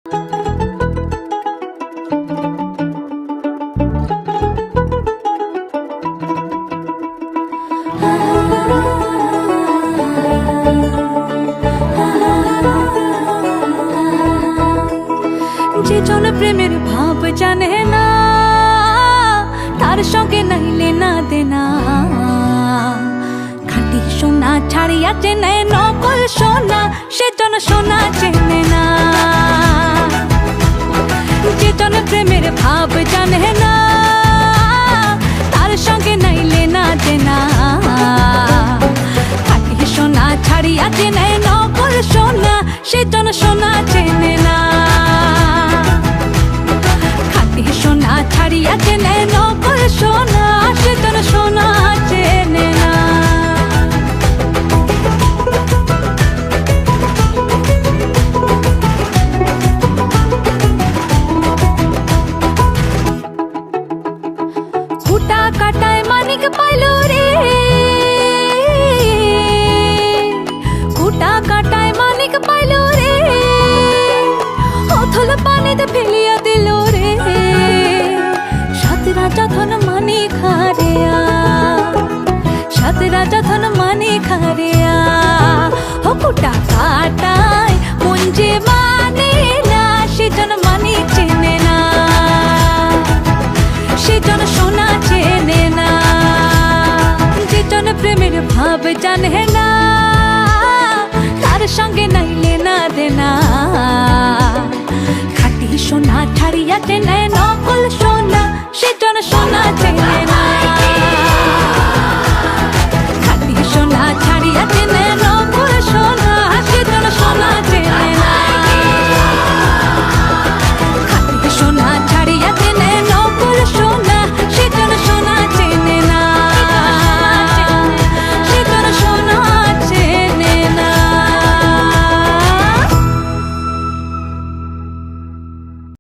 যে জন প্রেমের ভাব জানে না তার সঙ্গে নাইলে না দেনা, খাঁটি সোনা ছাড়িয়া চেনে নকল সোনা, সে জন সোনা চেনে না। যে জন প্রেমের ভাব জানে না তার সঙ্গে নাইলে না দেনা, খাঁটি সোনা ছাড়িয়া চেনে নকল সোনা, সে জন সোনা চেনে না। সোনা ছাড়িয়া চেনে নকল সোনা, সে জন সোনা চেনে না। খুঁটা কাটায় মানিক পাইল রে, খুঁটা কাটায় মানিক পাইল রে, অথল পানিতে ফেলিয়া দিল রে। সাত রাজা ধন মানি খারিয়া, সাত রাজা ধন মানি খারিয়া, ও খুঁটা কাটায় মন যে মানে না, সে জন মানি চেনে না, সে জন সোনা চেনে না। যে জন প্রেমের ভাব জানে না তার সঙ্গে নাইলে না দেনা, খাঁটি সোনা ছাড়িয়া চেনে নকল